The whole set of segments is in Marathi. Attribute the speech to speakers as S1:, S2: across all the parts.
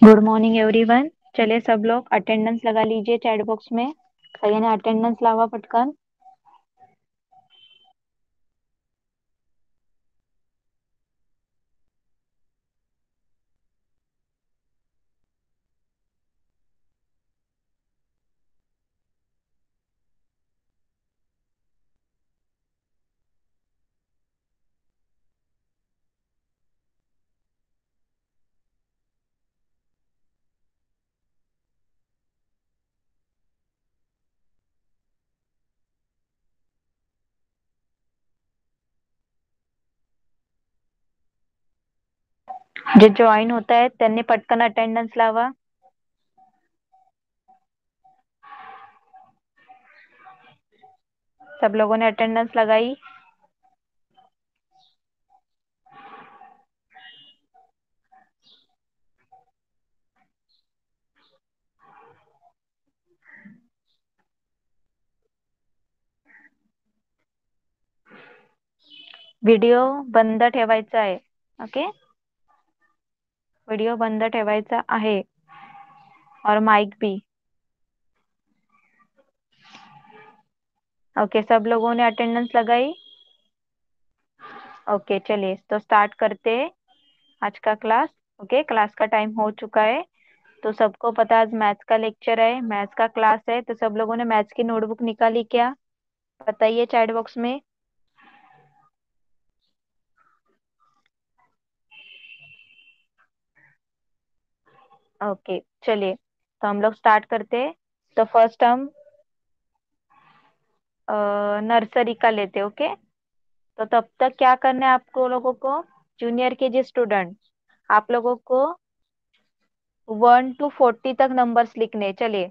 S1: Good morning everyone. चलिए सब लोग अटेंडेंस लगा लीजिए चैट बॉक्स में। सगळ्यांनी अटेंडेंस लावा पटकन। जे जॉईन होत आहेत त्यांनी पटकन अटेंडेंस लावा। सब लोगों ने अटेंडेंस लगाई? व्हिडिओ बंद ठेवायचा आहे। ओके, व्हिडिओ बंद ठेवायचा आहे और माइक भी। ओके, सब लोगों ने अटेंडेंस लगाई? ओके, चलिए तो स्टार्ट करते हैं आज का क्लास। ओके, क्लास का टाइम हो चुका है। तो सबको पता है आज मैथ्स का लेक्चर है, मैथ्स का क्लास है। तो सब लोगों ने मैथ्स की नोटबुक निकाली क्या? बताइए चैट बॉक्स में। ओके, चलिए तो हम लोग स्टार्ट करते हैं। तो फर्स्ट हम नर्सरी का लेते हैं। ओके, तो तब तक क्या करना है आपको लोगों को? जूनियर के जी स्टूडेंट, आप लोगों को 1 to 40 तक नंबर्स लिखने हैं। चलिए,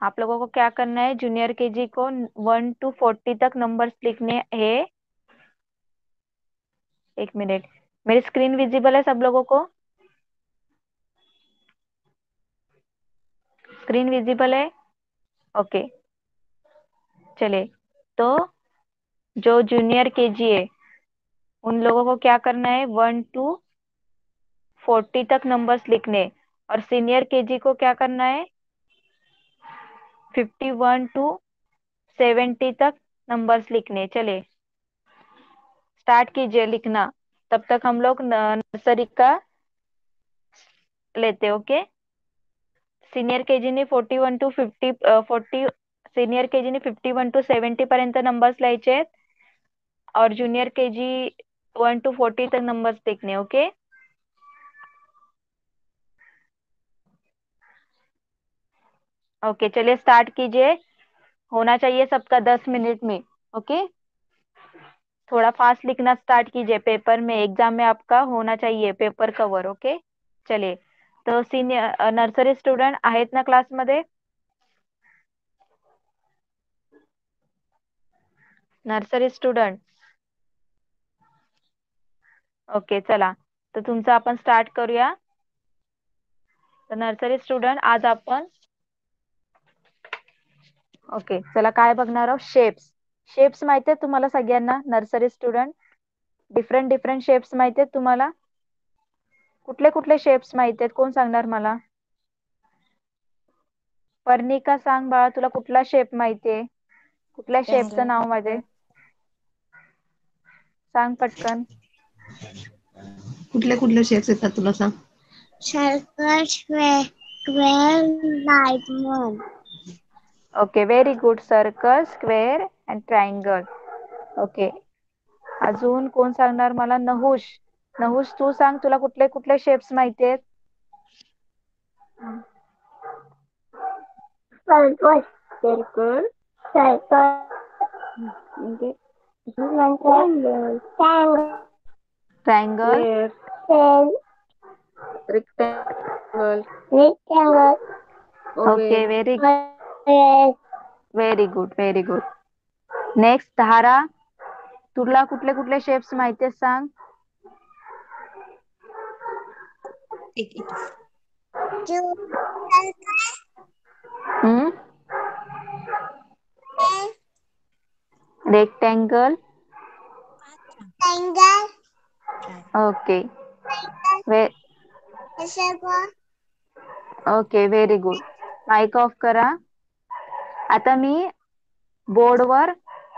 S1: आप लोगों को क्या करना है? जूनियर के जी को 1 to 40 तक नंबर्स लिखने हैं। एक मिनट, मेरी स्क्रीन विजिबल है सब लोगों को? स्क्रीन विजिबल है? ओके, चलिए तो जो जूनियर केजी है उन लोगों को क्या करना है? 1 to 40 तक नंबर्स लिखने। और सीनियर केजी को क्या करना है? 51 to 70 तक नंबर्स लिखने। चलिए स्टार्ट कीजिए लिखना। तब तक हम लोग नर्सरी का लेते। ओके, सीनियर केजी ने 51 to 70 पर्यंत नंबर्स लिहायचे आहेत और ज्युनियर केजी 1 to 40 तक नंबर्स लिखने। ओके, ओके चलिए स्टार्ट कीजिए। होना चाहिए सबका 10 मिनट में। ओके, थोड़ा फास्ट लिखना स्टार्ट कीजिए। पेपर में, एग्जाम में आपका होना चाहिए पेपर कवर। ओके, चलिए तो सीनियर नर्सरी स्टूडेंट आहेत ना क्लासमध्ये? नर्सरी स्टूडेंट, ओके चला तर तुमचं आपण स्टार्ट करूया। तर नर्सरी स्टूडेंट आज आपण ओके चला काय बघणार आहोत? शेप्स। शेप्स माहिती आहेत तुम्हाला सगळ्यांना? Nursery student, different different shapes माहिती आहेत तुम्हाला? कुठले कुठले शेप्स माहिती आहेत? कोण सांगणार मला? पर्णिका सांग बाळा, तुला कुठला शेप माहितीये? कुठल्या शेपचं नाव मध्ये सांग पटकन।
S2: कुठले कुठले शेप्स येतात तुला सांग? Circle, square, diamond.
S1: Okay, very good. Circle, square and triangle. Okay, अजून कोण सांगणार मला? नहुष, नहुष तू सांग, तुला कुठले कुठले शेप्स माहिती आहेत?
S2: Circle, circle, circle,
S1: triangle,
S2: rectangle, rectangle.
S1: Okay very very good, very good. Next Dhara, तुला कुठले कुठले शेप्स माहिती आहेत सांग? Hmm, rectangle, okay okay, very good. Mic off करा. आता मी बोर्डवर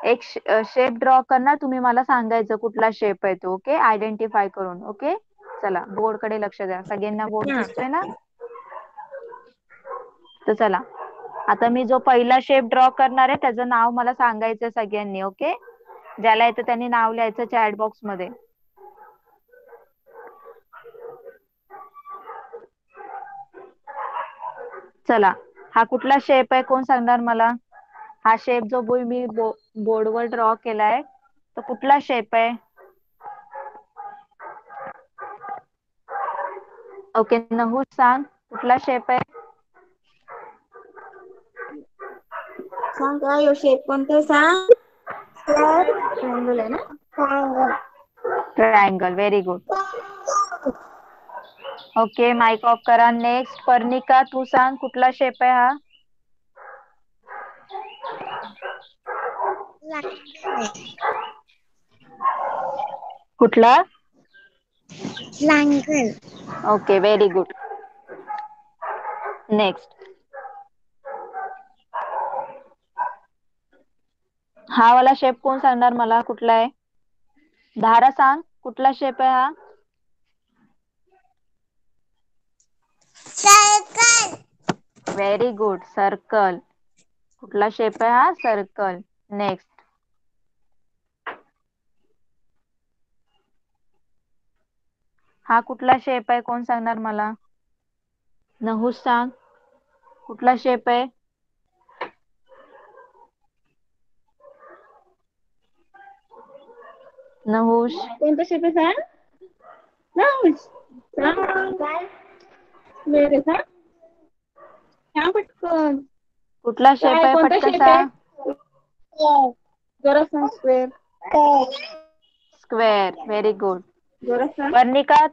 S1: एक शेप ड्रॉ करणार, तुम्ही मला सांगायचं कुठला शेप आहे तो. ओके, आयडेंटिफाय करून. ओके, चला बोर्ड कडे लक्ष द्या. सगळ्यांना बोर्ड दिसतोय ना? तर चला, आता मी जो पहिला शेप ड्रॉ करणार आहे त्याचं नाव मला सांगायचं सगळ्यांनी. ओके, ज्याला येतं त्यांनी नाव लिहायचं चॅट बॉक्स मध्ये. चला, हा कुठला शेप आहे कोण सांगणार मला? हा शेप जो मी बोर्डवर ड्रॉ केलाय तो कुठला शेप आहे? ओके, नहुष सांग कुठला शेप आहे?
S2: सांग का यो शेप कोणता सांग? ट्रायंगल आहे ना?
S1: Triangle, very good. Okay, mic off करा. नेक्स्ट पर्णिका, तू सांग कुठला शेप आहे हा? कुठला?
S2: Triangle.
S1: Okay, very good. Next, हा वाला शेप कोण सांगणार मला कुठला आहे? धारा सांग कुठला शेप आहे हा?
S2: सर्कल.
S1: Very good, circle. कुठला शेप आहे हा? सर्कल. नेक्स्ट, हा कुठला शेप आहे कोण सांगणार मला? नहुष सांग कुठला शेप आहे? नहुष,
S2: कोणता शेप आहे सांग? सांग. मेरे सांग. सांग पटकन.
S1: कुठला शेप
S2: काय
S1: आहे?
S2: कोणता
S1: पटकन
S2: शेप आहे?
S1: सांग.
S2: जरा सांग. स्क्वेअर.
S1: Square, very good.
S2: जरा सांग.
S1: पर्णिका,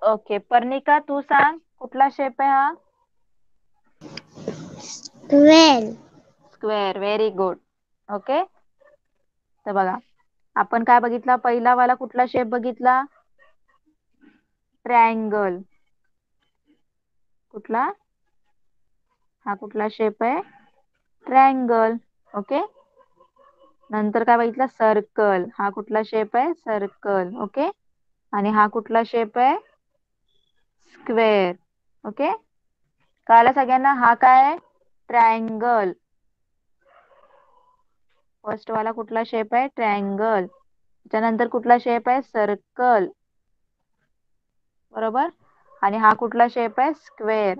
S1: ओके, पर्णिका तू सांग कुठला शेप आहे हा?
S2: Square.
S1: Square, very good. Okay, तर बघा आपण काय बघितला? पहिला वाला कुठला शेप बघितला? ट्रायंगल. कुठला? हा कुठला शेप आहे? ट्रायंगल. ओके, नंतर काय बघितलं? सर्कल. हा कुठला शेप आहे? सर्कल. ओके, आणि हा कुठला शेप आहे? स्क्वेअर. ओके, कळालं सगळ्यांना? हा काय आहे? ट्रायंगल. फर्स्ट वाला कुठला शेप आहे? ट्रायंगल. त्यानंतर कुठला शेप आहे? सर्कल. बरोबर, आणि हा कुठला शेप आहे? स्क्वेअर.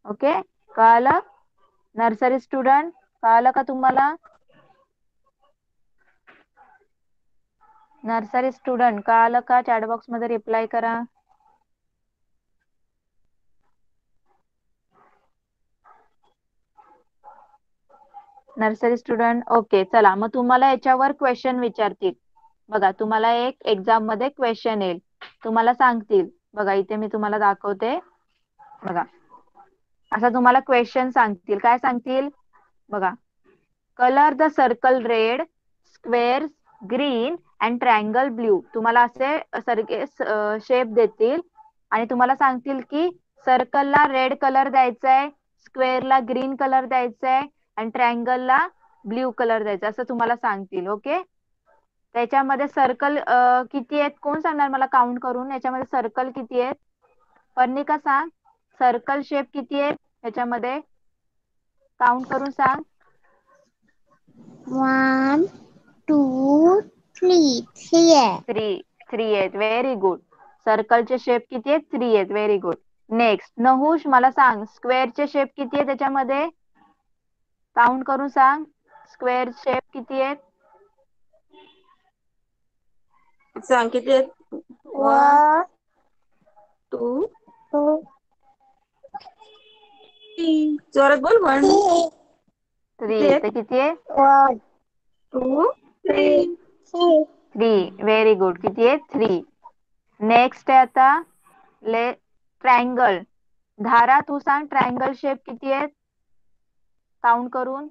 S1: ओके, कळालं? नर्सरी स्टुडंट, कळालं का तुम्हाला? नर्सरी स्टुडंट कळालं का? चॅट बॉक्स मध्ये रिप्लाय करा. Nursery student, okay. चला, मग तुम्हाला याच्यावर क्वेश्चन विचारतील. बघा, तुम्हाला एक एक्झाम मध्ये क्वेश्चन येईल. तुम्हाला सांगतील, बघा इथे मी तुम्हाला दाखवते. बघा, असा तुम्हाला क्वेश्चन सांगतील. काय सांगतील? बघा, colour the circle red, square green and triangle blue. तुम्हाला असे सारखे शेप देतील आणि तुम्हाला सांगतील की सर्कलला रेड कलर द्यायचा आहे, स्क्वेअरला ग्रीन कलर द्यायचा आहे आणि ट्रायंगलला ब्ल्यू कलर द्यायचा, असं तुम्हाला सांगतील. ओके, त्याच्यामध्ये सर्कल किती आहेत कोण सांगणार मला काउंट करून? याच्यामध्ये सर्कल किती आहेत? पर्णिका सांग, सर्कल शेप किती आहेत याच्यामध्ये? काउंट करून सांग.
S2: 1, 2, 3. 3 आहे.
S1: थ्री आहेत, व्हेरी गुड. सर्कलचे शेप किती आहेत? 3 आहेत, व्हेरी गुड. नेक्स्ट, नहुष मला सांग स्क्वेअरचे शेप किती आहेत त्याच्यामध्ये? काउंट करून सांग, स्क्वेअर शेप किती आहेत?
S2: सांग किती आहेत? 1, 2, 3. जोरात बोल. 1,
S1: 3, तर किती आहे?
S2: 1, 2, 3.
S1: 3, व्हेरी गुड. किती आहे? 3. नेक्स्ट आहे आता ट्रायंगल. धारा तू सांग ट्रायंगल शेप किती आहेत काउंट करून?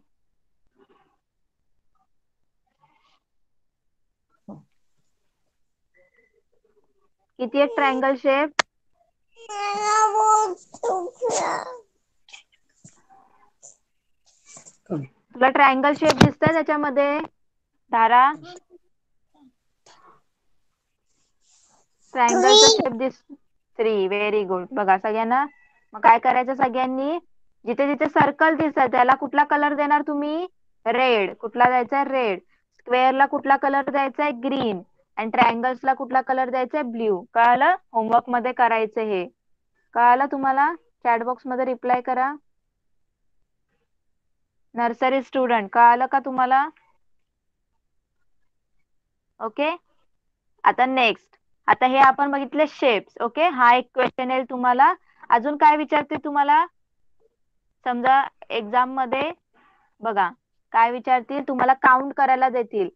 S1: किती आहेत ट्रायंगल शेप? तुला ट्रायंगल शेप दिसतंय त्याच्यामध्ये धारा? ट्रायंगलचा शेप दिस 3. Very good. बघा सगळ्यांना, मग काय करायचं सगळ्यांनी, जिथे जिथे सर्कल दिसत त्याला कुठला कलर देणार तुम्ही? रेड. कुठला द्यायचा? रेड. स्क्वेअरला कुठला कलर द्यायचा? ग्रीन. आणि ट्रायंगल्सला कुठला कलर द्यायचा? ब्ल्यू. कळालं? होमवर्क मध्ये करायचं हे. कळालं तुम्हाला? चॅट बॉक्स मध्ये रिप्लाय करा. नर्सरी स्टुडंट, कळालं का तुम्हाला? ओके. आता नेक्स्ट, आता हे आपण बघितले शेप्स. ओके, हा एक क्वेश्चन येईल तुम्हाला. अजून काय विचारते तुम्हाला? समजा एक्झाम मध्ये बघा काय विचारतील तुम्हाला, काउंट करायला देतील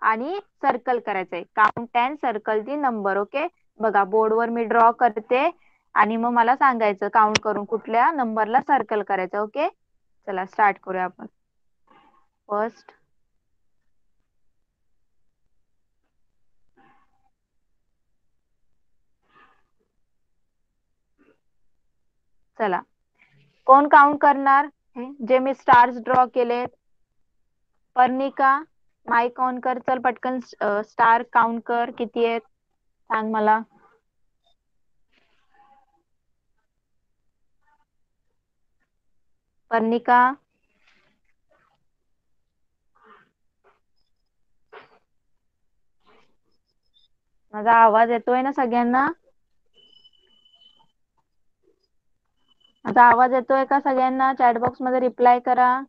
S1: आणि सर्कल करायचंय. Count and circle the number. Okay, बघा बोर्डवर मी ड्रॉ करते आणि मग मला सांगायचं काउंट करून कुठल्या नंबरला सर्कल करायचं. ओके, चला स्टार्ट करूया आपण. फर्स्ट, चला कोण काउंट करणार? जे मी स्टार्स ड्रॉ केलेत. पर्णिका, माईक ऑन कर. चल पटकन स्टार काउंट कर, किती आहेत सांग मला. पर्णिका, माझा आवाज येतोय ना सगळ्यांना? माझा आवाज येतोय का सगळ्यांना? चॅट बॉक्स मध्ये रिप्लाय करा.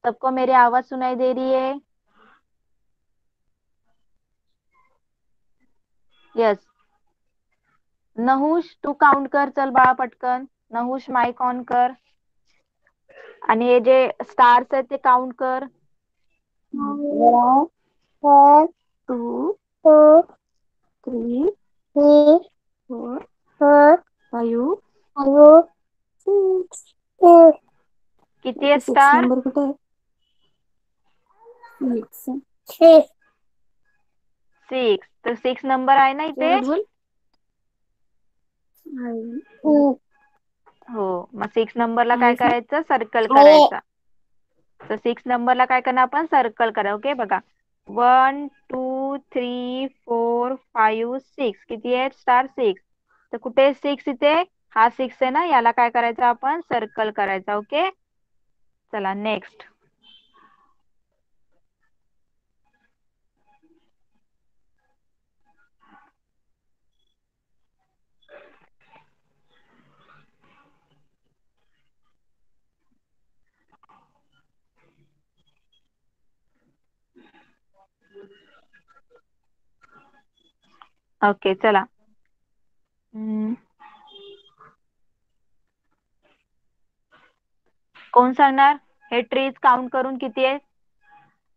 S1: सबको मेरी आवाज सुनाई दे रही है? यस. नहुष तू काउंट कर, चल बाळा पटकन. नहुष माईक ऑन कर आणि हे जे स्टार्स आहेत ते काउंट कर. 1 2 3 4 5 6. किती आहे स्टार? नंबर कुठे आहे? 6. तर 6 नंबर आहे ना इथे? हो, मग 6 नंबरला काय करायचं? सर्कल करायचा. तर 6 नंबरला काय करणार आपण? सर्कल करा. ओके, बघा 1 2 3 4 5 6. किती आहेत स्टार? 6. तर कुठे 6 इथे? हा 6 आहे ना, याला काय करायचं आपण? सर्कल करायचा. ओके, चला नेक्स्ट. ओके चला. कोण सांगणार हे ट्रीज काउंट करून किती आहे?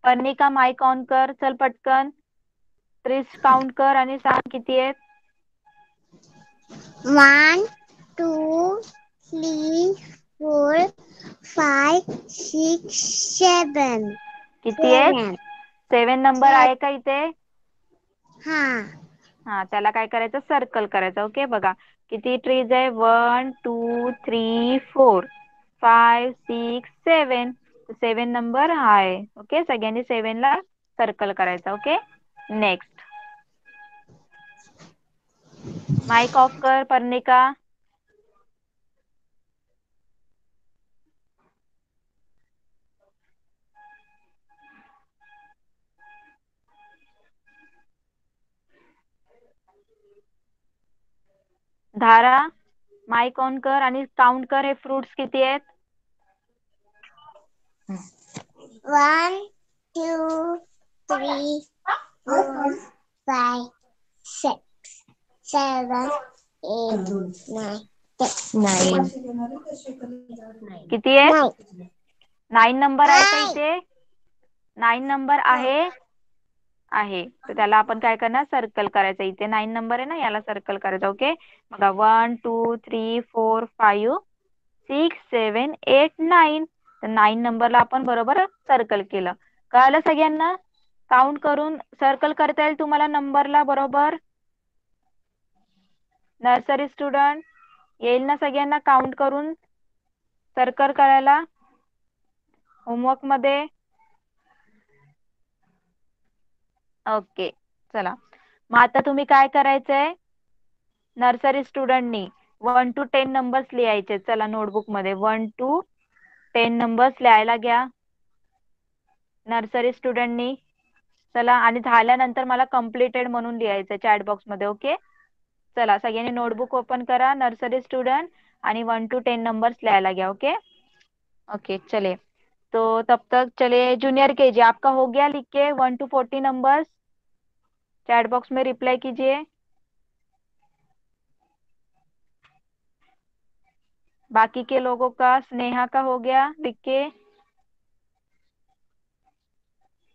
S1: पर्णिका माईक ऑन कर, चल पटकन. ट्रीज काउंट कर आणि सांग किती आहेत?
S2: 1 2 3 4 5 6 7.
S1: किती आहेत? 7 नंबर आहे का इथे? हा, त्याला काय करायचं? सर्कल करायचं. ओके, बघा किती ट्रीज आहे? 1 2 3 4 5 6 7. 7 नंबर हा आहे. ओके, सगळ्यांनी 7 ला सर्कल करायचा. Okay, next. माईक ऑफ कर पर्णिका. धारा माईक ऑन कर आणि काउंट कर हे फ्रुट्स किती आहेत?
S2: 1 2 3 4 5 6 7 8 9
S1: किती आहेत? 9 नंबर आहे का इथे? 9 नंबर आहे. तर त्याला आपण काय करणार? सर्कल करायचं. इथे 9 नंबर आहे ना, याला सर्कल करायचं. ओके, बघा 1 2 3 4 5 6 7 8 9. तर 9 नंबरला आपण बरोबर सर्कल केलं. कळालं सगळ्यांना? काउंट करून सर्कल करता येईल तुम्हाला नंबरला बरोबर? नर्सरी स्टुडंट येईल ना सगळ्यांना काउंट करून सर्कल करायला होमवर्क मध्ये? ओके चला, मग आता तुम्ही काय करायचंय, नर्सरी स्टुडंटनी 1 to 10 नंबर्स लिहायचे. चला नोटबुक मध्ये 1 to 10 नंबर्स लिहायला घ्या नर्सरी स्टुडंटनी. चला, आणि झाल्यानंतर मला कम्प्लिटेड म्हणून लिहायचं चॅट बॉक्स मध्ये. ओके चला, सगळ्यांनी नोटबुक ओपन करा नर्सरी स्टूडेंट आणि 1 to 10 नंबर्स लिहायला गया. ओके ओके चले, तो तब तक चले जूनियर केजी आपका हो गया लिख के 1 to 40 नंबर्स, चैट बॉक्स में रिप्लाई कीजिए. बाकी के लोगों का, स्नेहा का हो गया लिख के?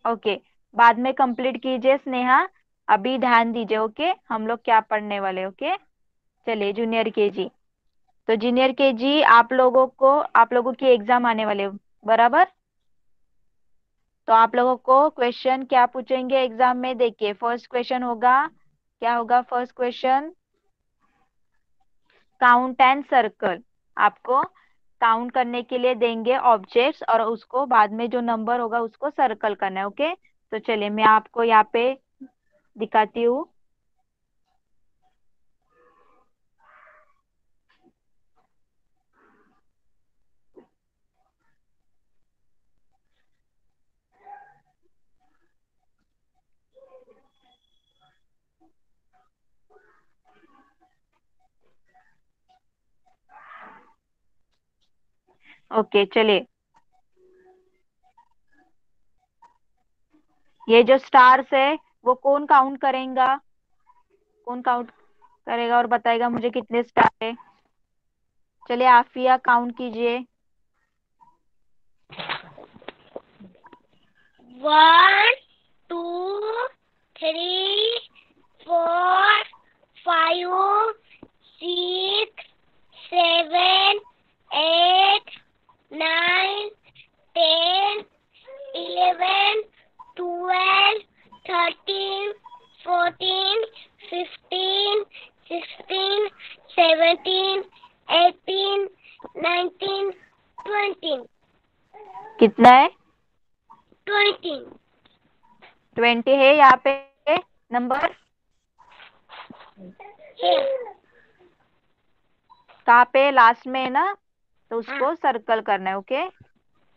S1: ओके, बाद में कंप्लीट कीजिए स्नेहा, अभी ध्यान दीजिए. ओके हम लोग क्या पढ़ने वाले. ओके चलिए जूनियर केजी. तो जूनियर केजी आप लोगों की एग्जाम आने वाले बराबर. तो आप लोगों को क्वेश्चन क्या पूछेंगे एग्जाम में, देखिए फर्स्ट क्वेश्चन होगा, क्या होगा first question, count end circle. आपको काउंट करने के लिए देंगे ऑब्जेक्ट्स और उसको बाद में जो नंबर होगा उसको सर्कल करना है. ओके तो चलिए मैं आपको यहाँ पे दिखाती हूँ. ओके चलिए, ये जो स्टार्स है वो कौन काउंट करेगा, कौन काउंट करेगा और बताएगा मुझे कितने स्टार है. चलिए आफिया काउंट कीजिए.
S2: 1, 2, 3, 4, 5, 6, 7, 8, 9, 10, 11, 12, 13, 14, 15, 16, 17, 18, 19, 20.
S1: कितना है?
S2: 20.
S1: 20 है यहाँ पे नंबर. कहाँ पे, लास्ट में है ना, तो उसको सर्कल करना है. ओके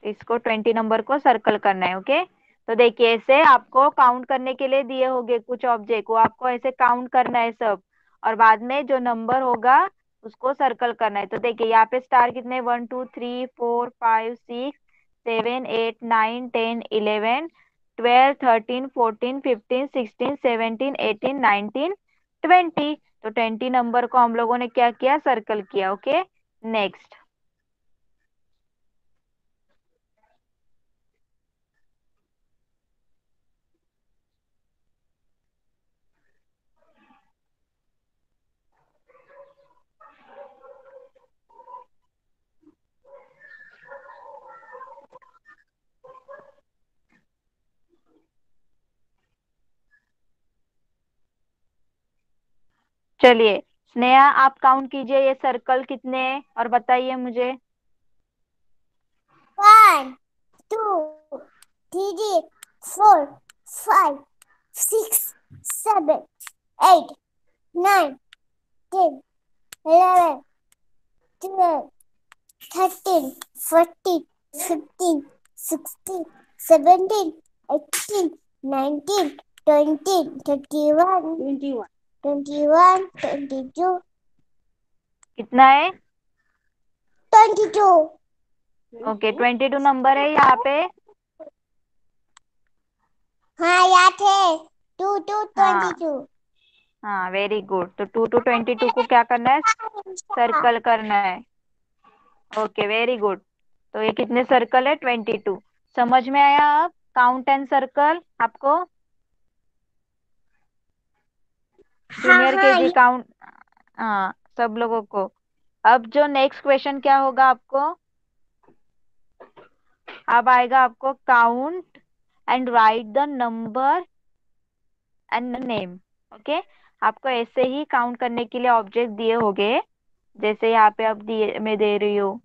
S1: इसको 20 नंबर को सर्कल करना है. ओके तो देखिए ऐसे आपको काउंट करने के लिए दिए होंगे कुछ ऑब्जेक्ट, वो आपको ऐसे काउंट करना है सब, और बाद में जो नंबर होगा उसको सर्कल करना है. तो देखिए यहाँ पे स्टार कितने, 1 2 3 4 5 6 7 8 9 10 11 12 13 14 15 16 17 18 19 20. तो 20 नंबर को हम लोगों ने क्या किया, सर्कल किया. Okay next. चलिए स्नेहा आप काउंट कीजिए ये सर्कल कितने हैं और बताइए मुझे.
S2: 1, 2, 3, 4, 5, 6, 7, 8, 9, 10, 11, 12, 13, 14, 15, 16, 17, 18, 19, 20, 21, 21, 22,
S1: कितना है?
S2: 22.
S1: ओके 22 नंबर है यहाँ पे.
S2: हाँ याद है. 2 to
S1: हाँ
S2: 22.
S1: हाँ वेरी गुड. तो 2 to 22 को क्या करना है, सर्कल करना है. Okay very good. तो ये कितने सर्कल है, 22. समझ में आया अब काउंट एंड सर्कल आपको,
S2: हाँ
S1: जूनियर
S2: हाँ
S1: केजी काउंट. हाँ सब लोगों को. अब जो नेक्स्ट क्वेश्चन क्या होगा आपको, अब आएगा आपको count end right the number end name. Okay आपको ऐसे ही काउंट करने के लिए ऑब्जेक्ट दिए होंगे, जैसे यहाँ पे अब दिए मैं दे रही हूँ।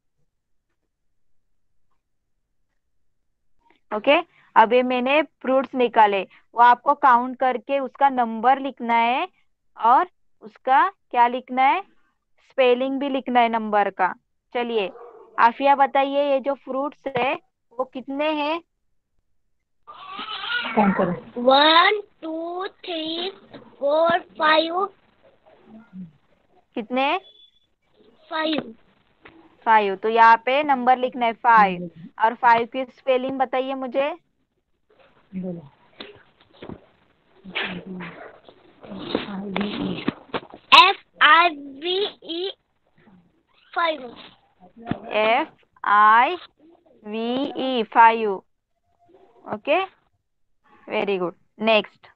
S1: ओके। अब ये मैंने फ्रूट्स निकाले, वो आपको काउंट करके उसका नंबर लिखना है, और उसका क्या लिखना है, स्पेलिंग भी लिखना है नंबर का। चलिए, आफिया बताइए, ये जो फ्रूट्स है वो कितने हैं?
S2: काउंट करो। 1 2 3 4 5
S1: कितने?
S2: 5।
S1: 5। तो यहाँ पे नंबर लिखना है 5। और 5 की स्पेलिंग बताइए मुझे।
S2: बोलो। FIVE 5।
S1: FIVE 5। Okay, very good. Next.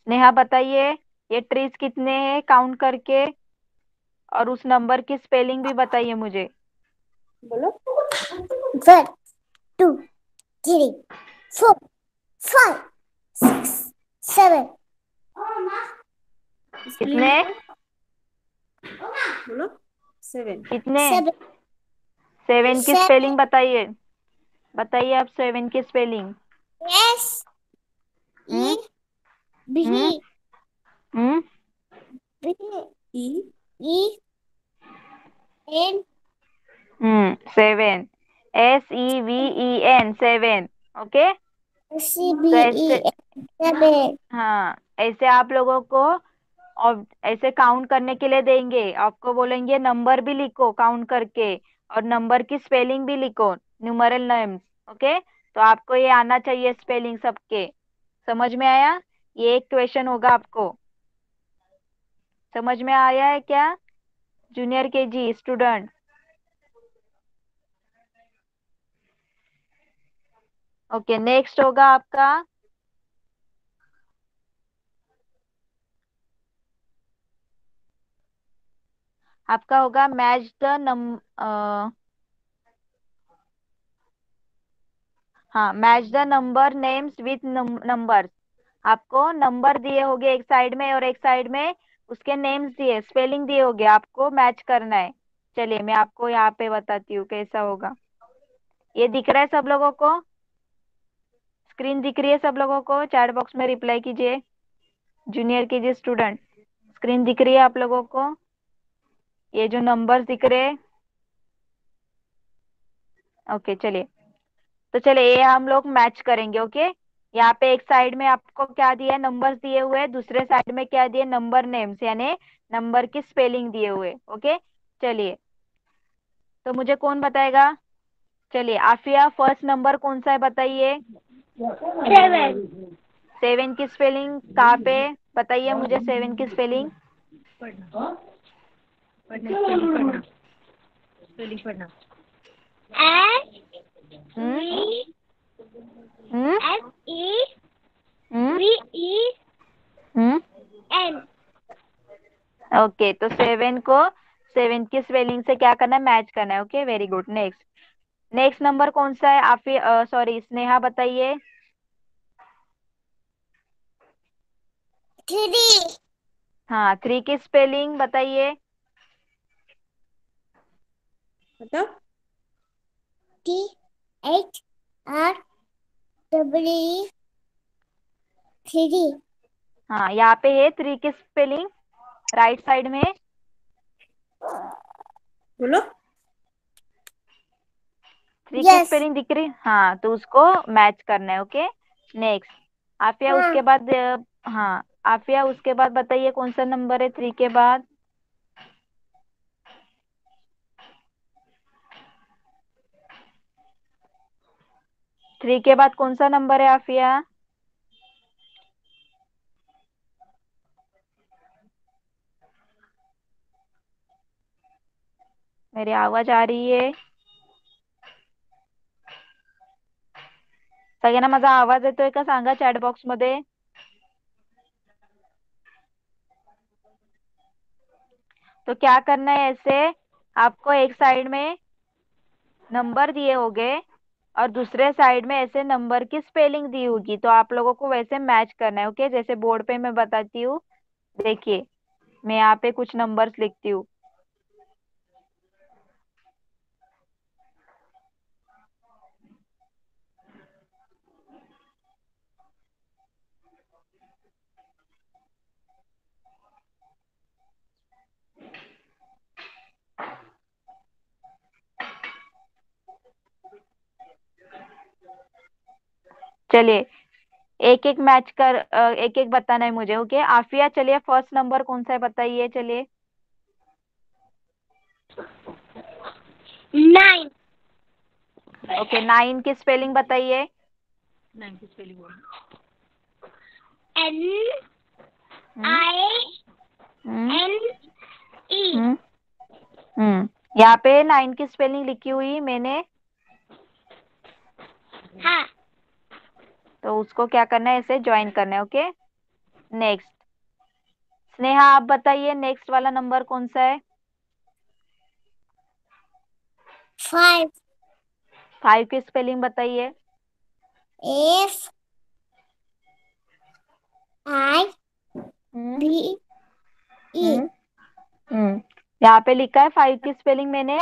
S1: Neha बताइए, ये ट्रीज कितने हैं काउंट करके, और उस नंबर की स्पेलिंग भी बताइए मुझे।
S2: बोलो। 1 2 3 4 5 6 7।
S1: कितने?
S2: बोलो। 7।
S1: कितने?
S2: 7
S1: 7 की
S2: 7।
S1: स्पेलिंग बताइए। बताइए आप 7 की स्पेलिंग।
S2: S
S1: हम्म।
S2: E
S1: हम्म।
S2: B
S1: हम्म।
S2: B E N
S1: 7। SEVEN 7। Okay.
S2: C B
S1: तो
S2: E
S1: ऐसे,
S2: N 7।
S1: हाँ, ऐसे आप लोगों को, और ऐसे काउंट करने के लिए देंगे, आपको बोलेंगे नंबर भी लिखो काउंट करके, और नंबर की स्पेलिंग भी लिखो, न्यूमरल नेम्स। ओके। तो आपको ये आना चाहिए स्पेलिंग सबके। समझ में आया? ये एक क्वेश्चन होगा आपको। समझ में आया है क्या, junior KG student? Okay, next होगा आपका, आपका होगा मैच द हाँ, match the number names with numbers. आपको नंबर दिए होंगे एक साइड में, और एक साइड में उसके नेम्स दिए, स्पेलिंग दिए होंगे, आपको मैच करना है। चलिए, मैं आपको यहाँ पे बताती हूँ कैसा होगा। ये दिख रहा है सब लोगों को? स्क्रीन दिख रही है सब लोगों को? चैट बॉक्स में रिप्लाई कीजिए, जूनियर केजी स्टूडेंट। स्क्रीन दिख रही है आप लोगों को? ये जो नंबर्स दिख रहे हैं? ओके, चलिए। तो चलिए, ये हम लोग मैच करेंगे। ओके। यहाँ पे एक साइड में आपको क्या दिया है, नंबर्स दिए हुए हैं, दूसरे साइड में क्या दिए, नंबर नेम्स, यानी नंबर की स्पेलिंग दिए हुए। ओके। चलिए, तो मुझे कौन बताएगा? चलिए, आफिया, फर्स्ट नंबर कौन सा है बताइए।
S2: 7।
S1: 7 की स्पेलिंग कहाँ पे? बताइए मुझे 7 की स्पेलिंग।
S2: पढ़ना पढ़ना स्पेलिंग पढ़ना। S
S1: हम्म।
S2: V
S1: हम्म।
S2: S E
S1: हम्म।
S2: V E
S1: हम्म।
S2: N।
S1: ओके, तो 7 को 7 की स्पेलिंग से क्या करना है, मैच करना है। Okay, very good. Next. Next number कौन सा है? आफी सॉरी, स्नेहा बताइए।
S2: 3।
S1: हाँ, 3 की स्पेलिंग बताइए।
S2: बताओ। THREE 3।
S1: हाँ, यहाँ पे है 3 की स्पेलिंग, राइट साइड में।
S2: बोलो।
S1: 3 की
S2: यस।
S1: स्पेलिंग दिख रही, हाँ, तो उसको मैच करना है। ओके। नेक्स्ट। आफिया,
S2: हाँ।
S1: उसके बाद हाँ, आफिया, उसके बाद बताइए कौन सा नंबर है 3 के बाद। 3 के बाद कौन सा नंबर है आफिया? मेरी आवाज आ रही है? सगळ्यांना माझा आवाज येतोय का सांगा चॅट बॉक्स मध्ये. तो क्या करना है, ऐसे आपको एक साइड में नंबर दिए होंगे और दूसरे साइड में ऐसे नंबर की स्पेलिंग दी होगी, तो आप लोगों को वैसे मैच करना है। ओके, जैसे बोर्ड पे मैं बताती हूँ, देखिए मैं यहाँ पे कुछ नंबर्स लिखती हूँ। चलिए एक एक मैच कर, एक एक बताना है मुझे। ओके आफिया, चलिए फर्स्ट नंबर कौन सा है बताइए, चलिए।
S2: 9
S1: ओके, 9 की स्पेलिंग बताइए। 9 की स्पेलिंग बोलो।
S2: N
S1: हम्म
S2: I
S1: हम्म
S2: N E
S1: हम्म यहाँ पे 9 की स्पेलिंग लिखी हुई मैंने,
S2: हाँ
S1: तो उसको क्या करना है, ऐसे ज्वाइन करना है। ओके नेक्स्ट, स्नेहा आप बताइए नेक्स्ट वाला नंबर कौन सा है।
S2: 5
S1: 5 की स्पेलिंग बताइए।
S2: F I
S1: हम्म
S2: B E
S1: हम्म हम्म यहाँ पे लिखा है 5 की स्पेलिंग मैंने।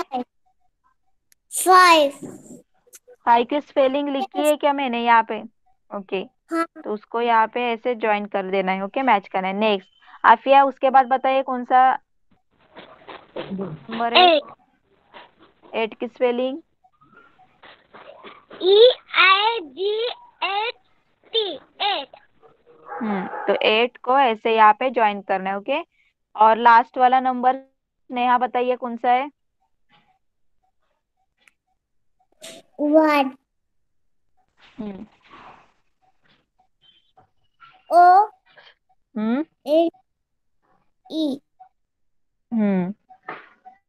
S2: 5
S1: 5 की स्पेलिंग लिखी है क्या मैंने यहाँ पे। ओके,
S2: हाँ
S1: तो उसको यहाँ पे ऐसे ज्वाइन कर देना है। ओके मैच करना है। नेक्स्ट आफिया, उसके बाद बताइए कौन सा नंबर है।
S2: 8
S1: 8 की spelling.
S2: E I G H T 8
S1: तो 8 को ऐसे यहाँ पे ज्वाइन करना है। ओके, और लास्ट वाला नंबर स्नेहा बताइए कौन सा है।
S2: 1
S1: हम्म
S2: O
S1: हम्म
S2: N E
S1: हम्म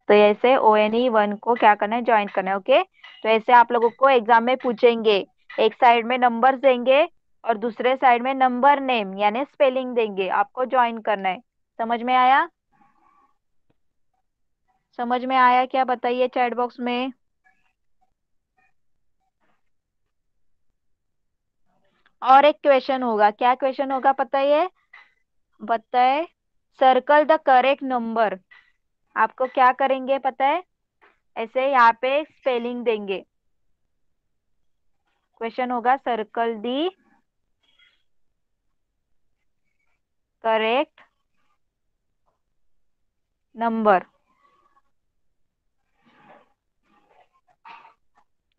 S1: तो ऐसे ONE 1 को क्या करना है, ज्वाइन करना है। ओके, तो ऐसे आप लोगों को एग्जाम में पूछेंगे, एक साइड में नंबर देंगे और दूसरे साइड में नंबर नेम यानी स्पेलिंग देंगे, आपको ज्वाइन करना है। समझ में आया, समझ में आया क्या बताइए चैट बॉक्स में। और एक क्वेश्चन होगा, क्या क्वेश्चन होगा पता है, बताए, सर्कल द करेक्ट नंबर। आपको क्या करेंगे पता है, ऐसे यहाँ पे स्पेलिंग देंगे। क्वेश्चन होगा circle the correct number.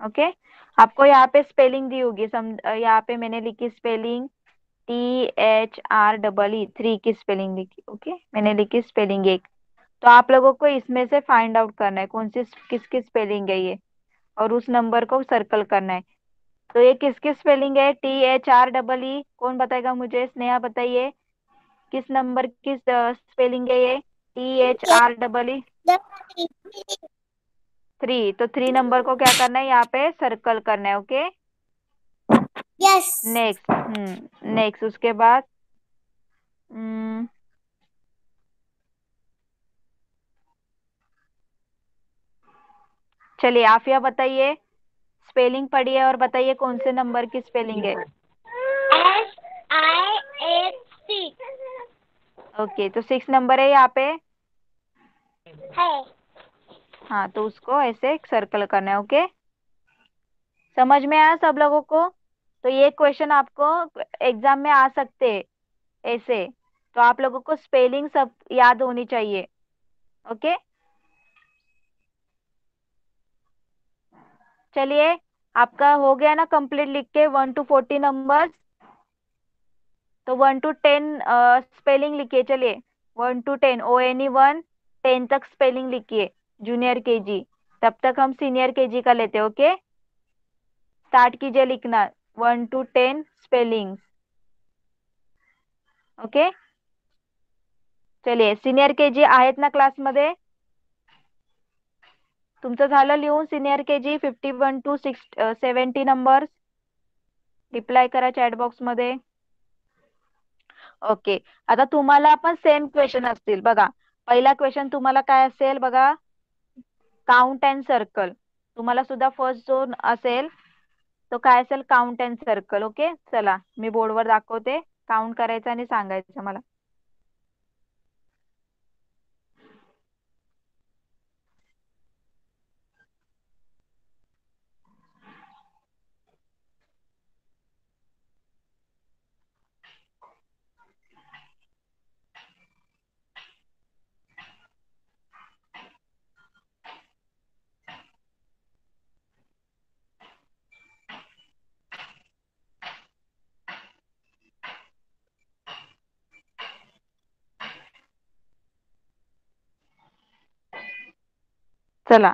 S1: Okay, आपको यहाँ पे स्पेलिंग दी होगी, यहाँ पे मैंने लिखी स्पेलिंग THR 3 की स्पेलिंग लिखी। ओके, मैंने लिखी स्पेलिंग एक, तो आप लोगों को इसमें से फाइंड आउट करना है कौन सी किसकी स्पेलिंग है ये, और उस नंबर को सर्कल करना है। तो ये किसकी स्पेलिंग है, THR कौन बताएगा मुझे, स्नेहा बताइए किस नंबर की स्पेलिंग है ये, THR 3। तो 3 नंबर को क्या करना है, यहाँ पे सर्कल करना है। ओके
S2: Yes
S1: नेक्स्ट, नेक्स्ट उसके बाद चलिए आफिया बताइए, स्पेलिंग पढ़िए और बताइए कौन से नंबर की स्पेलिंग है।
S2: SIX
S1: ओके, तो 6 नंबर है यहाँ पे।
S2: है
S1: हाँ, तो उसको ऐसे सर्कल करना है। ओके, समझ में आया सब लोगों को। तो ये क्वेश्चन आपको एग्जाम में आ सकते हैं ऐसे, तो आप लोगों को स्पेलिंग सब याद होनी चाहिए। ओके चलिए, आपका हो गया ना कंप्लीट लिख के 1 to 40 नंबर। तो 1 to 10 स्पेलिंग लिखिए, चलिए 1 to 10 ONE 1, 10 तक स्पेलिंग लिखिए, जूनियर KG, तब तक हम सीनियर KG का लेते हैं। ओके स्टार्ट कीजिए लिखना, 1 to 10 स्पेलिंग। ओके चलिए, सिनियर KG आहेत ना क्लासमध्ये, तुमचं झालं लिहून senior KG 51 to 70 number, reply करा चॅट बॉक्स मध्ये। ओके, आता तुम्हाला पण सेम क्वेश्चन असतील बघा, पहिला क्वेश्चन तुम्हाला काय असेल बघा, काउंट अँड सर्कल. तुम्हाला सुद्धा फर्स्ट जो असेल तो काय असेल, काउंट अँड सर्कल. ओके, चला मी बोर्डवर दाखवते. काउंट करायचं आणि सांगायचं मला. चला,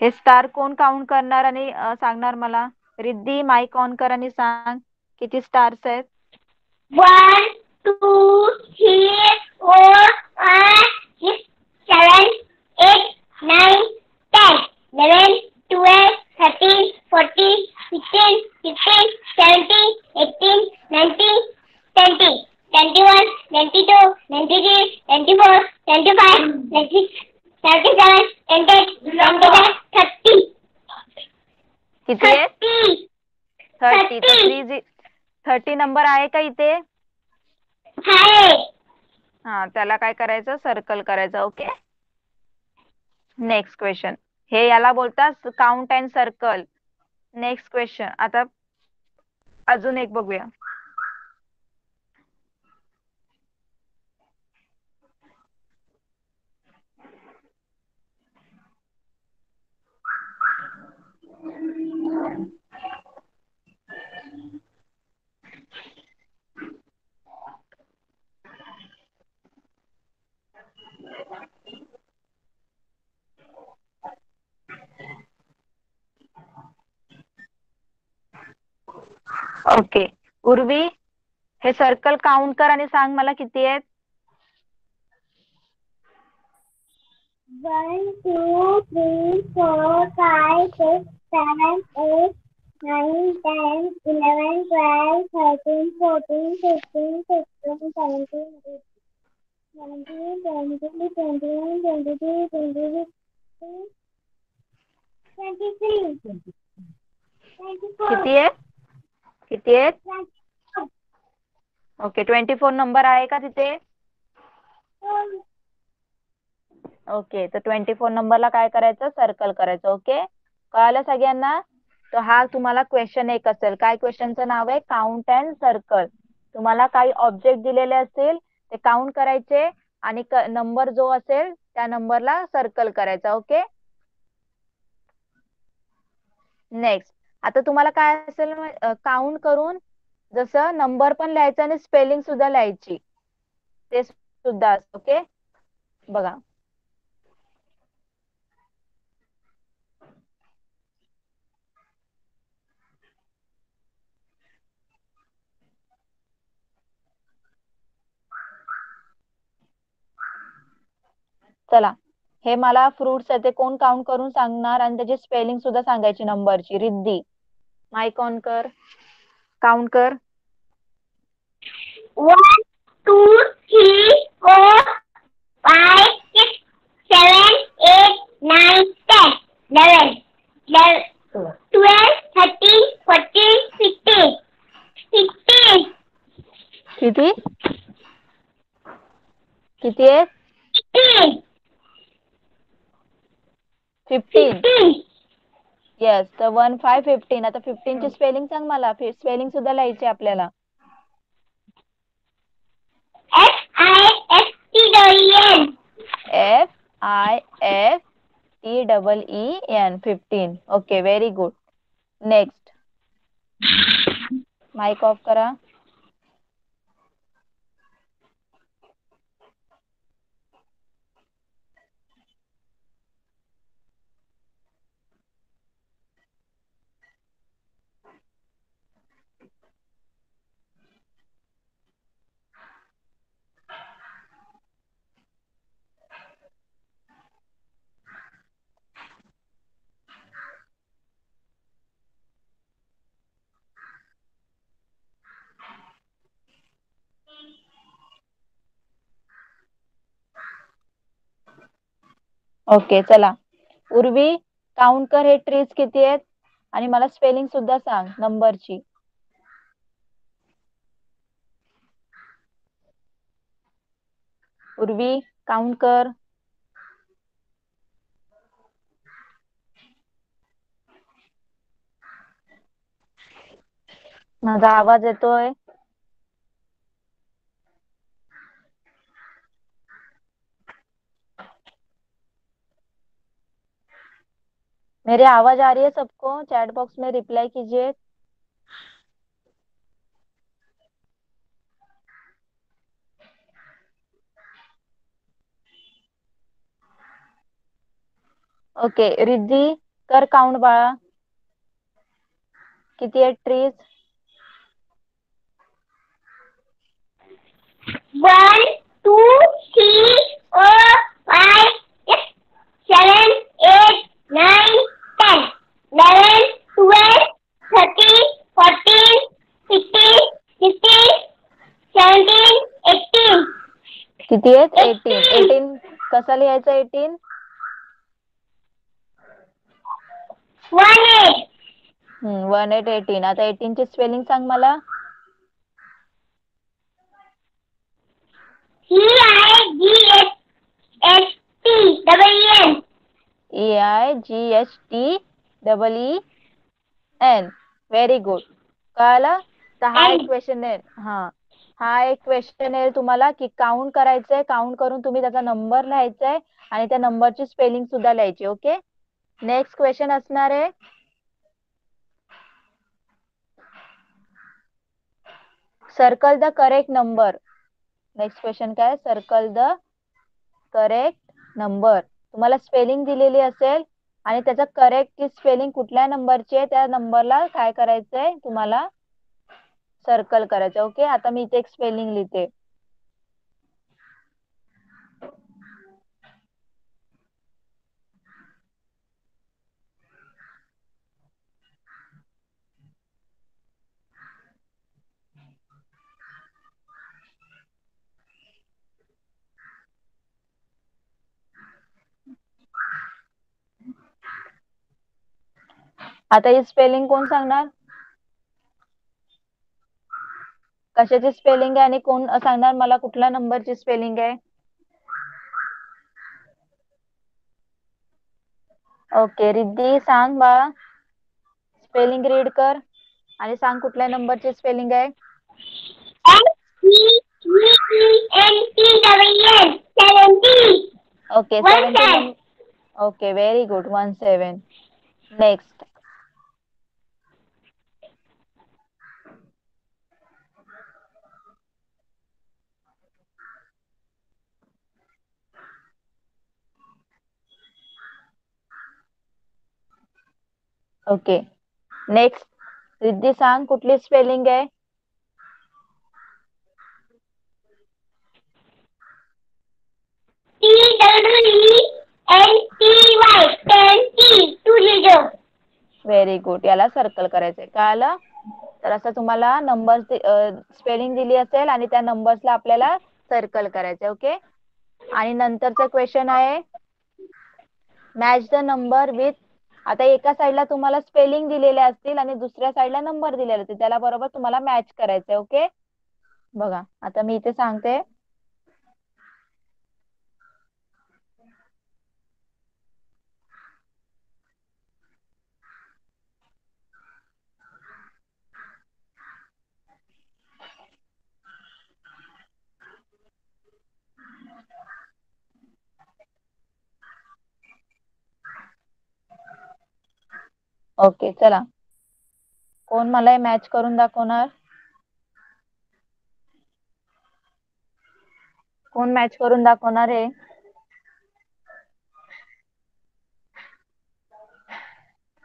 S1: हे स्टार कोण काउंट करणार आणि सांगणार मला? रिद्धी, माईक ऑन कर आणि सांग किती स्टार्स आहेत.
S2: 1, 2, 3, 4, 5, 6, 7, 8, 9, 10, 11, 12, 13, 14, 15, 16, 17, 18, 19, 20, 21, 22, 23, 24, 25, 26, 27, 28, 29, 30.
S1: किती आहेत?
S2: 30.
S1: 30. तर 30 नंबर आहे का इथे?
S2: आहे.
S1: हा, त्याला काय करायचं, सर्कल करायचं. Okay, next question. हे याला बोलतात count and circle. Next question. आता अजून एक बघूया. ओके, उर्वी, हे सर्कल काउंट कर आणि सांग मला किती आहेत.
S2: 1, 2, 3, 4, 5, 6, 7, 8, 9, 10, 11, 12, 13, 14, 15, 16, 17, 18, 19, 20, 21, 22, 23, 23,
S1: किती आहेत? किती आहेत?
S2: 24.
S1: ओके, 24 नंबर आहे का तिथे? ओके, तर 24 नंबरला काय करायचं, सर्कल करायचं. ओके, कळालं सगळ्यांना? तर हा तुम्हाला क्वेश्चन एक असेल. काय क्वेश्चनचं नाव आहे? Count and circle. तुम्हाला काही ऑब्जेक्ट दिलेले असतील, ते काउंट करायचे आणि नंबर जो असेल त्या नंबरला सर्कल करायचा. Okay, next. आता तुम्हाला काय असेल, काउंट करून जसं नंबर पण लिहायचा आणि स्पेलिंग सुद्धा लिहायची, ते सुद्धा. ओके, बघा. चला, हे मला फ्रुट्स आहे ते कोण काउंट करून सांगणार आणि त्याची स्पेलिंग सुद्धा सांगायची नंबरची. रिद्धी, माईक ऑन कर, काउंट कर.
S2: 1, 2, 3, 4, 5, 6, 7, 8, 9, 10, 11, 12, 13, 14, 15, 16,
S1: किती किती आहे?
S2: 16,
S1: 15.
S2: 16.
S1: येस, तर 1, 5, 15. आता 15 ची स्पेलिंग सांग मला. स्पेलिंग सुद्धा लिहायची आपल्याला.
S2: FIFTEEN.
S1: FIFTEEN. 15. Okay, very good. Next, mic off करा. ओके चला, उर्वी काउंट कर हे ट्रीज किती आहेत आणि मला स्पेलिंग सुद्धा सांग नंबरची. उर्वी काउंट कर. माझा आवाज येतोय? मेरी आवाज आ रही है सबको? चैट बॉक्स में रिप्लाई कीजिए. ओके रिद्धी कर काउंट बाळा, किती आहेत ट्रीज?
S2: 1, 2, 3, 4, 5, 6, 7, 8, 9, 10, 11, 12, 13, 14, 15, 16, 17, 18.
S1: किती आहेत? 18. 18 कसा लिहायचं? 18
S2: 18.
S1: 18 18. आता 18 ची स्पेलिंग सांग मला.
S2: EIGHTEEN.
S1: EIGHTEEN. Very good. कळालं? तर हा एक क्वेश्चन आहे. हा एक क्वेश्चन आहे तुम्हाला की काउंट करायचंय, काउंट करून तुम्ही त्याचा नंबर लिहायचा आहे आणि त्या नंबरची स्पेलिंग सुद्धा लिहायची. ओके, नेक्स्ट क्वेश्चन असणार आहे circle the correct number. Next question काय? Circle the correct number. तुम्हाला स्पेलिंग दिलेली असेल आणि त्याचा करेक्ट स्पेलिंग कुठल्या नंबरची आहे त्या नंबरला काय करायचंय तुम्हाला? सर्कल करायचं. ओके, आता मी इथे एक स्पेलिंग लिहिते. आता ही स्पेलिंग कोण सांगणार? कशाची स्पेलिंग आहे आणि कोण सांगणार मला कुठल्या नंबरची स्पेलिंग आहे? ओके रिद्धी सांग बाळा, स्पेलिंग रीड कर आणि सांग कुठल्या नंबरची स्पेलिंग आहे?
S2: SEVENTEEN. 17.
S1: Okay 17. Okay very good. 17. Next. Okay next. Riddhi सांग कुठली स्पेलिंग आहे?
S2: TEENTY.
S1: Very good. याला सर्कल करायचंय. कळालं? तर असं तुम्हाला नंबर स्पेलिंग दिली असेल आणि त्या नंबर्सला आपल्याला सर्कल करायचंय. ओके, आणि नंतरचा क्वेश्चन आहे मॅच द नंबर विथ. आता एका साईडला तुम्हाला स्पेलिंग दिलेले असतील आणि दुसऱ्या साईडला नंबर दिलेले असतील, त्याला बरोबर तुम्हाला मॅच करायचंय. ओके, बघा आता मी इथे सांगते. ओके चला, कोण मला मॅच करून दाखवणार? कोण मॅच करून दाखवणार आहे?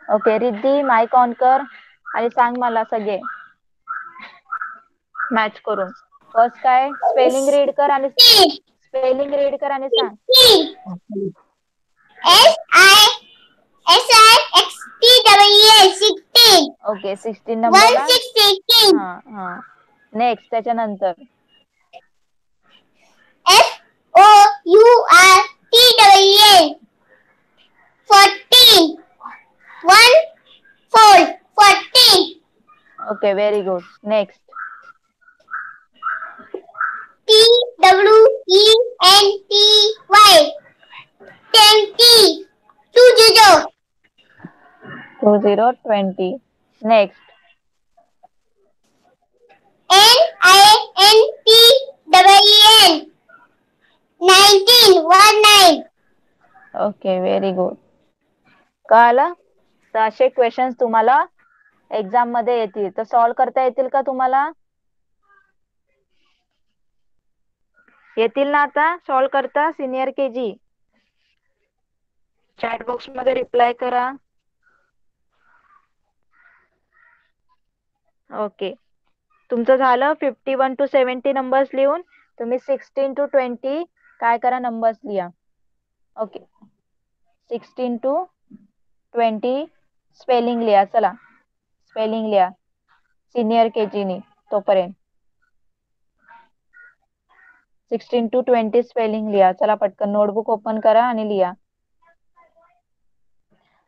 S1: ओके रिद्धी माईक ऑन कर आणि सांग मला सगळे मॅच करून. फर्स्ट काय? स्पेलिंग रीड कर आणि सांग.
S2: SIXTEEN.
S1: ओके 16 नंबरला.
S2: 1618.
S1: नेक्स्ट त्याच्यानंतर
S2: FOURTEEN. 14. 1 4 14.
S1: Okay, very good. Next.
S2: TWENTY. 20. 20.
S1: 20. Next.
S2: NINTEN. 19. 19.
S1: Okay, very good. कळालं? तर असे क्वेश्चन्स तुम्हाला एक्झाम मध्ये येतील. तर सॉल्व्ह करता येतील का तुम्हाला? येतील ना आता सॉल्व्ह करता? सिनियर केजी चॅट बॉक्स मध्ये रिप्लाय करा. ओके, तुमचं झालं 51 to 70 नंबर्स लिहून. तुम्ही 16 to 20 काय करा, नंबर्स लिहा. ओके, 16 to 20 स्पेलिंग लिहा. चला स्पेलिंग लिहा सिनियर केजी नी तोपर्यंत. 16 to 20 स्पेलिंग लिहा. चला पटकन नोटबुक ओपन करा आणि लिहा.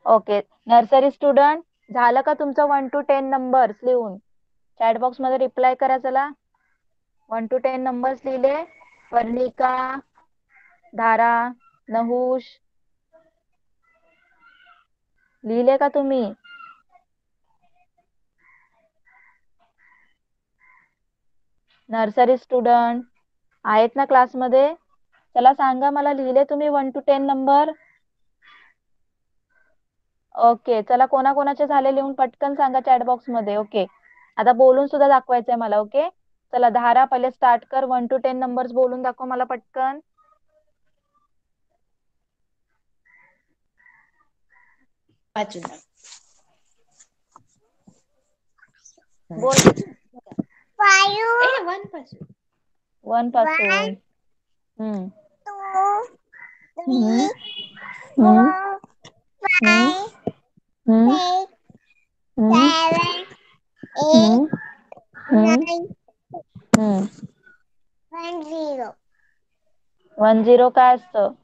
S1: ओके, नर्सरी स्टुडंट झालं का तुमचं 1 to 10 नंबर्स लिहून? चॅट बॉक्स मध्ये रिप्लाय करा. चला 1 to 10 नंबर्स लिहिले. वर्णिका, धारा, नहुष लिहिले का तुम्ही? नर्सरी स्टुडंट आहेत ना क्लासमध्ये? चला सांगा मला, लिहिले तुम्ही 1 to 10 नंबर? ओके, चला कोणाकोणाचे झाले लिहून पटकन सांगा चॅट बॉक्स मध्ये. ओके, आता बोलून सुद्धा दाखवायचंय मला. ओके, चला धारा पहिले स्टार्ट कर. 1 to 10 नंबर्स बोलून दाखव मला पटकन. बोल.
S2: 5
S1: 1 पासून.
S2: 1 2
S1: हम्म
S2: 3
S1: हम्म
S2: 4
S1: हम्म
S2: 5
S1: हम्म
S2: 6
S1: हम्म
S2: 7 8
S1: हम्म हम्म
S2: 9
S1: हम्म
S2: 10.
S1: 10 काय असतं?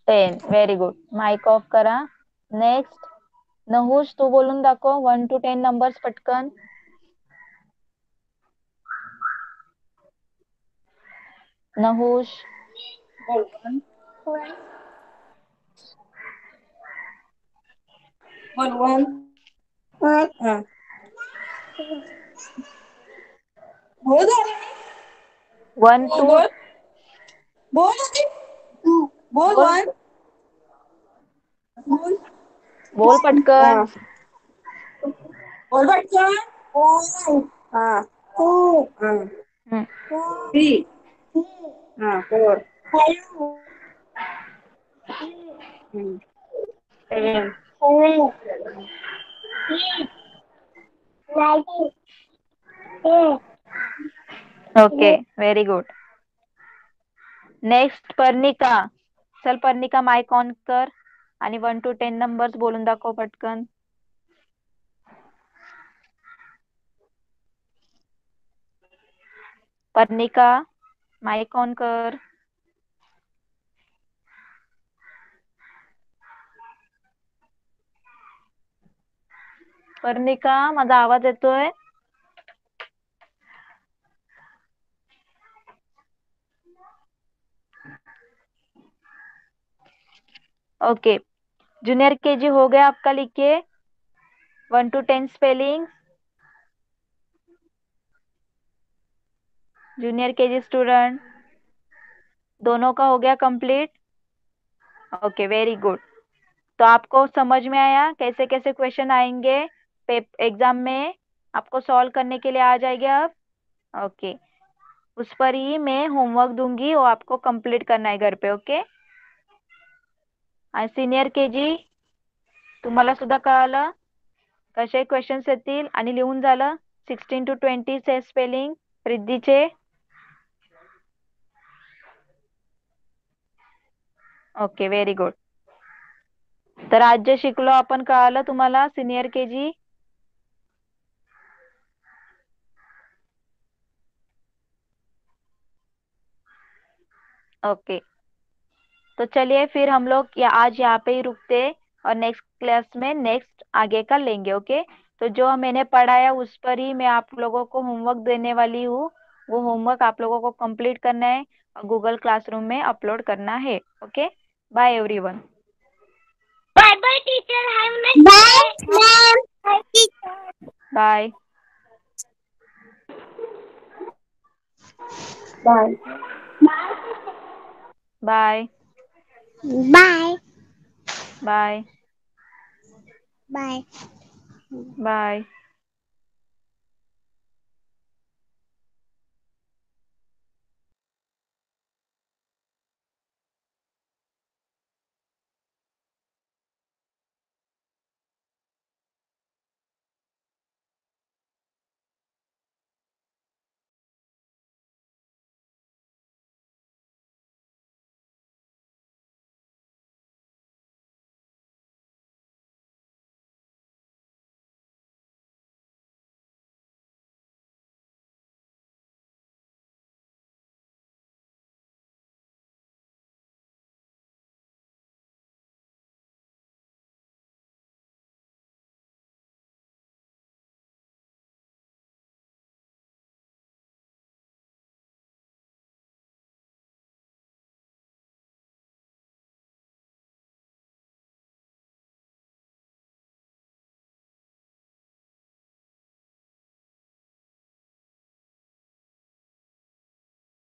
S1: 10. Very good. माइक ऑफ करा. नेक्स्ट नहुष, तू बोलून दाखव 1 to 10 नंबर्स पटकन. नहुष.
S2: 1
S1: 1 2 बोल. बोल पटकन. हम्म.
S2: 4
S1: okay, very good. Next Parnika. चल पर्णिका, माइक ऑन कर आणि 1 to 10 नंबर्स बोलून दाखव पटकन. पर्णिका, माइक ऑन कर. पर्णिका, माझा आवाज येतोय? ओके, जूनियर केजी हो गया आपका? लिख के 1 to 10 spelling. Junior KG student दोनों का हो गया कंप्लीट? Okay, very good. तो आपको समझ में आया कैसे कैसे क्वेश्चन आएंगे एग्जाम में? आपको सॉल्व करने के लिए आ जाएंगे अब? ओके, उस पर ही मैं होमवर्क दूंगी, वो आपको कंप्लीट करना है घर पे. ओके, आणि सिनियर केजी तुम्हाला सुद्धा कळालं कसे क्वेश्चन्स येतील आणि लिहून झालं 16 to 20 चे स्पेलिंग रिद्धीचे? Okay, very good. तर आज जे शिकलो आपण कळालं तुम्हाला सिनियर केजी? ओके, तो चलिए फिर हम लोग आज यहाँ पे ही रुकते हैं और नेक्स्ट क्लास में नेक्स्ट आगे का लेंगे। ओके, तो जो मैंने पढ़ाया उस पर ही मैं आप लोगों को होमवर्क देने वाली हूँ। वो होमवर्क आप लोगों को कंप्लीट करना है और गूगल क्लासरूम में अपलोड करना है। Okay, bye everyone.
S2: Bye bye teacher, have nice day. Bye ma'am, bye teacher.
S1: Bye
S2: bye
S1: bye
S2: bye
S1: bye
S2: bye.
S1: Bye.